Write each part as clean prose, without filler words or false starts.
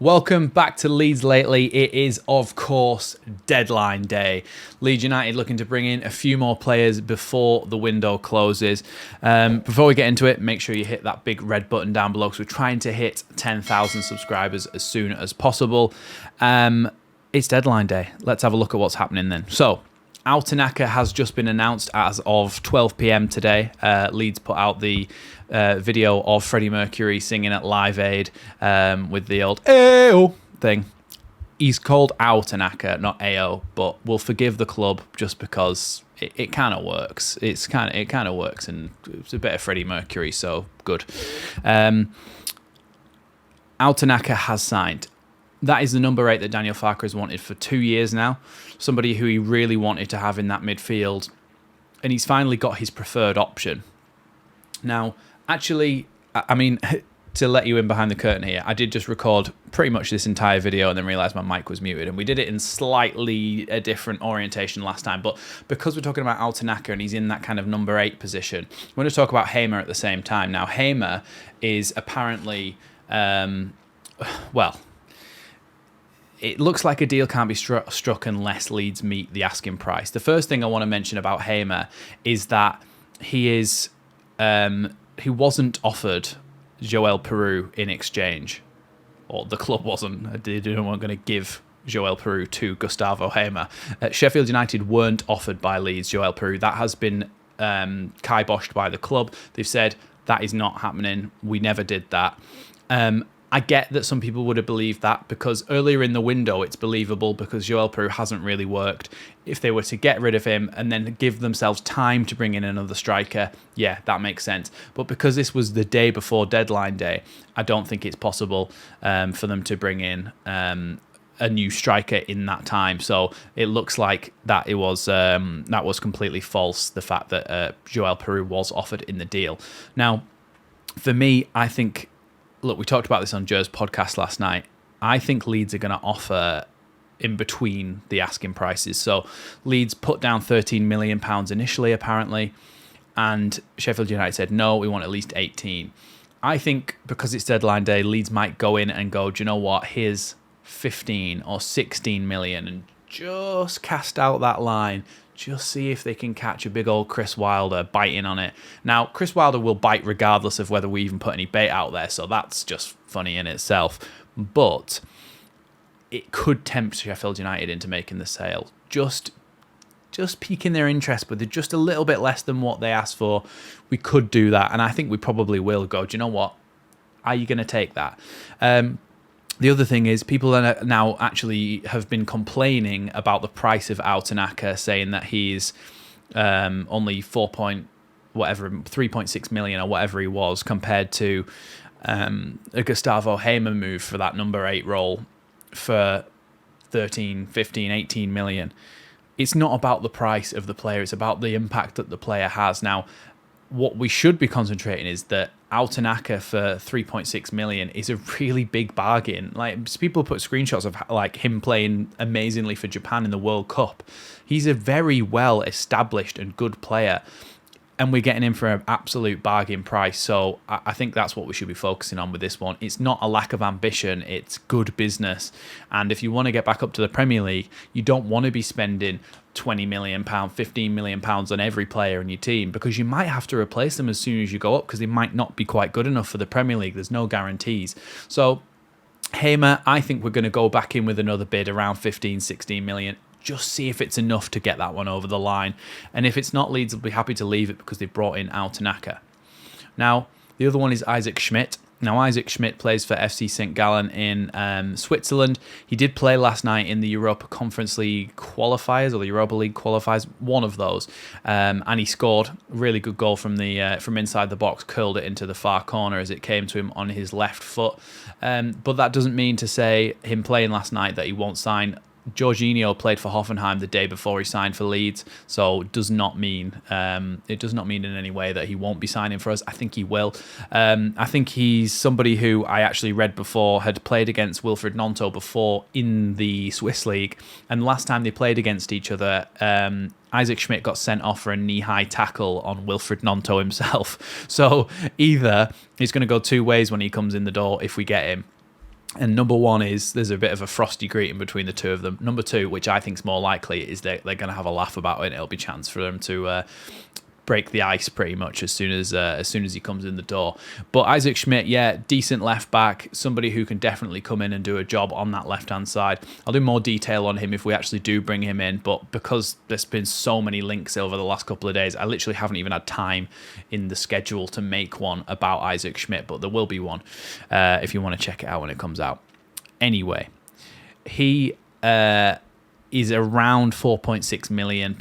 Welcome back to Leeds Lately. It is, of course, deadline day. Leeds United looking to bring in a few more players before the window closes. Before we get into it, make sure you hit that big red button down below because we're trying to hit 10,000 subscribers as soon as possible. It's deadline day. Let's have a look at what's happening then. So, Tanaka has just been announced as of 12 p.m. today. Leeds put out the video of Freddie Mercury singing at Live Aid with the old "Ayo" thing. He's called Tanaka, not Ayo, but we'll forgive the club just because it kind of works. It kind of works, and it's a bit of Freddie Mercury, so good. Tanaka has signed. That is the number 8 that Daniel Farke has wanted for 2 years now. Somebody who he really wanted to have in that midfield. And he's finally got his preferred option. Now, actually, I mean, to let you in behind the curtain here, I did just record pretty much this entire video and then realised my mic was muted. And we did it in slightly a different orientation last time. But because we're talking about Tanaka and he's in that kind of number 8 position, we're going to talk about Hamer at the same time. Now, Hamer is apparently, it looks like a deal can't be struck unless Leeds meet the asking price. The first thing I want to mention about Hamer is that he wasn't offered Joel Peru in exchange, or the club wasn't. They weren't going to give Joel Peru to Gustavo Hamer. Sheffield United weren't offered by Leeds Joel Peru. That has been kiboshed by the club. They've said that is not happening. We never did that. I get that some people would have believed that because earlier in the window it's believable because Joel Peru hasn't really worked. If they were to get rid of him and then give themselves time to bring in another striker, yeah, that makes sense. But because this was the day before deadline day, I don't think it's possible for them to bring in a new striker in that time. So it looks like that was completely false, the fact that Joel Peru was offered in the deal. Now, for me, I think, look, we talked about this on Jer's podcast last night. I think Leeds are going to offer in between the asking prices. So Leeds put down £13 million initially, apparently, and Sheffield United said, no, we want at least 18. I think because it's deadline day, Leeds might go in and go, do you know what, here's 15 or 16 million and just cast out that line. Just see if they can catch a big old Chris Wilder biting on it. Now, Chris Wilder will bite regardless of whether we even put any bait out there, so that's just funny in itself. But it could tempt Sheffield United into making the sale. Just piquing their interest, but they're just a little bit less than what they asked for. We could do that, and I think we probably will go, do you know what? Are you going to take that? The other thing is people are now actually have been complaining about the price of Tanaka, saying that he's only 3.6 million or whatever he was compared to a Gustavo Hamer move for that number 8 role for 13, 15, 18 million. It's not about the price of the player, it's about the impact that the player has. Now, what we should be concentrating is that Tanaka for 3.6 million is a really big bargain. Like, people put screenshots of like him playing amazingly for Japan in the World Cup. He's a very well established and good player, and we're getting him for an absolute bargain price. So I think that's what we should be focusing on with this one. It's not a lack of ambition, it's good business. And if you want to get back up to the Premier League, you don't want to be spending £20 million, £15 million on every player in your team, because you might have to replace them as soon as you go up because they might not be quite good enough for the Premier League. There's no guarantees. So Hamer, I think we're going to go back in with another bid around 15, 16 million. Just see if it's enough to get that one over the line. And if it's not, Leeds will be happy to leave it because they've brought in Tanaka. Now, the other one is Isaac Schmidt. Now, Isaac Schmidt plays for FC St. Gallen in Switzerland. He did play last night in the Europa Conference League qualifiers or the Europa League qualifiers, one of those, and he scored a really good goal from inside the box, curled it into the far corner as it came to him on his left foot. But that doesn't mean to say him playing last night that he won't sign. Jorginho played for Hoffenheim the day before he signed for Leeds, so it does not mean in any way that he won't be signing for us. I think he will. I think he's somebody who I actually read before had played against Wilfried Gnonto before in the Swiss League, and last time they played against each other, Isaac Schmidt got sent off for a knee-high tackle on Wilfried Gnonto himself. So either he's going to go two ways when he comes in the door if we get him. And number one is there's a bit of a frosty greeting between the two of them. Number two, which I think is more likely, is they're going to have a laugh about it. It'll be a chance for them to break the ice pretty much as soon as he comes in the door. But Isaac Schmidt, yeah, decent left back, somebody who can definitely come in and do a job on that left hand side. I'll do more detail on him if we actually do bring him in, but because there's been so many links over the last couple of days, I literally haven't even had time in the schedule to make one about Isaac Schmidt, but there will be one if you want to check it out when it comes out. Anyway, he is around £4.6 million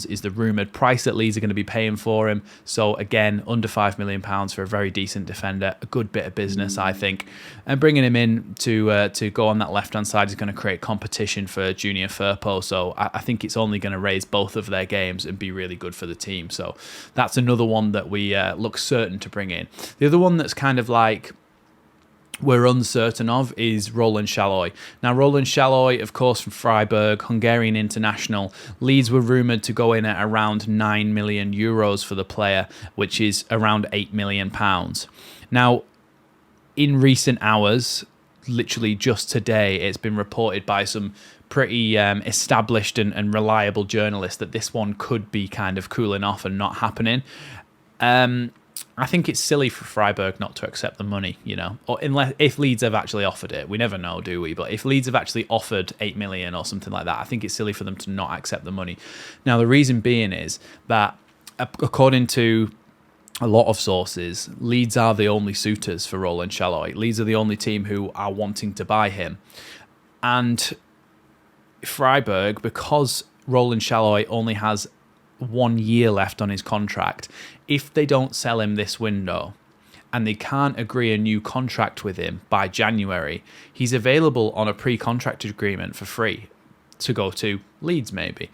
is the rumoured price that Leeds are going to be paying for him. So again, under £5 million for a very decent defender, a good bit of business, I think. And bringing him in to go on that left-hand side is going to create competition for Junior Firpo. So I think it's only going to raise both of their games and be really good for the team. So that's another one that we look certain to bring in. The other one that's kind of like we're uncertain of is Roland Shaloi. Now, Roland Shaloi, of course, from Freiburg, Hungarian international. Leeds were rumoured to go in at around €9 million for the player, which is around £8 million. Now, in recent hours, literally just today, it's been reported by some pretty established and reliable journalists that this one could be kind of cooling off and not happening. I think it's silly for Freiburg not to accept the money, or unless if Leeds have actually offered it. We never know, do we? But if Leeds have actually offered 8 million or something like that, I think it's silly for them to not accept the money. Now, the reason being is that, according to a lot of sources, Leeds are the only suitors for Roland Shaloi. Leeds are the only team who are wanting to buy him. And Freiburg, because Roland Shaloi only has 1 year left on his contract, if they don't sell him this window and they can't agree a new contract with him by January, he's available on a pre-contract agreement for free to go to Leeds maybe.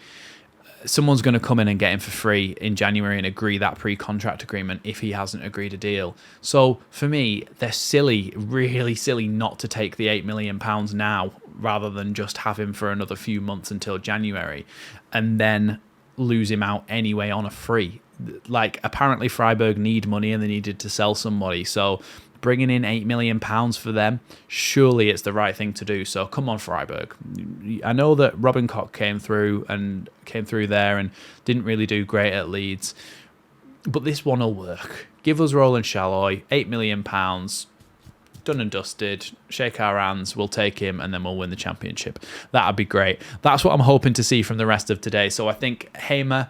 Someone's going to come in and get him for free in January and agree that pre-contract agreement if he hasn't agreed a deal. So for me, they're silly, really silly not to take the £8 million now rather than just have him for another few months until January and then lose him out anyway on a free. Like, apparently Freiburg need money and they needed to sell somebody, so bringing in £8 million for them, surely it's the right thing to do. So come on, Freiburg. I know that Robin Koch came through there and didn't really do great at Leeds, but this one will work. Give us Roland Shaloi, £8 million, done and dusted, shake our hands, we'll take him, and then we'll win the championship. That'd be great. That's what I'm hoping to see from the rest of today. So I think Hamer,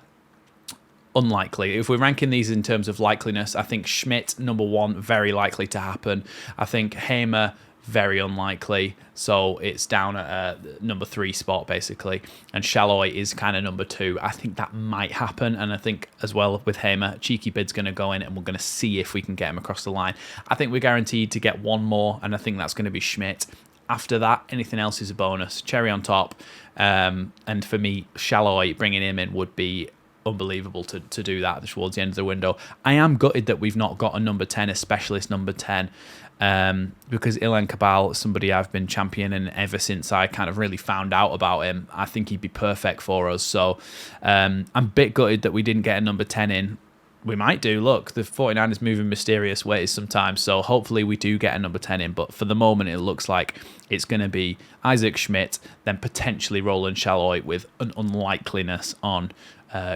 unlikely. If we're ranking these in terms of likeliness, I think Schmidt, number one, very likely to happen. I think Hamer, very unlikely. So it's down at a number 3 spot, basically. And Shaloi is kind of number 2. I think that might happen. And I think as well with Hamer, cheeky bid's going to go in and we're going to see if we can get him across the line. I think we're guaranteed to get one more, and I think that's going to be Schmidt. After that, anything else is a bonus. Cherry on top. And for me, Shaloi, bringing him in would be unbelievable to do that towards the end of the window. I am gutted that we've not got a number 10, a specialist number 10, because Ilan Cabal is somebody I've been championing ever since I kind of really found out about him. I think he'd be perfect for us. So I'm a bit gutted that we didn't get a number 10 in. We might do. Look, the 49ers move in mysterious ways sometimes, so hopefully we do get a number 10 in. But for the moment, it looks like it's going to be Isaac Schmidt, then potentially Roland Shaloi with an unlikeliness on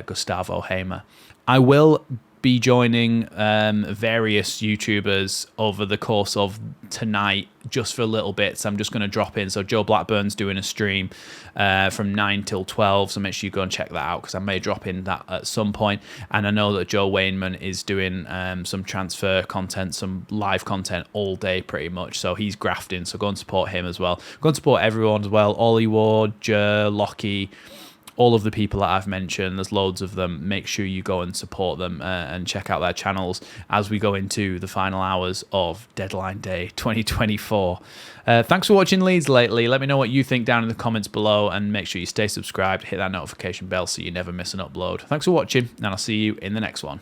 Gustavo Hamer. I will be joining various YouTubers over the course of tonight just for a little bit, so I'm just going to drop in. So Joe Blackburn's doing a stream from 9 till 12, so make sure you go and check that out because I may drop in that at some point. And I know that Joe Wainman is doing some transfer content, some live content all day pretty much, so he's grafting, so go and support him as well. Go and support everyone as well. Ollie Ward, Jer, Lockie, all of the people that I've mentioned, there's loads of them. Make sure you go and support them and check out their channels as we go into the final hours of Deadline Day 2024. Thanks for watching Leeds Lately. Let me know what you think down in the comments below, and make sure you stay subscribed, hit that notification bell so you never miss an upload. Thanks for watching, and I'll see you in the next one.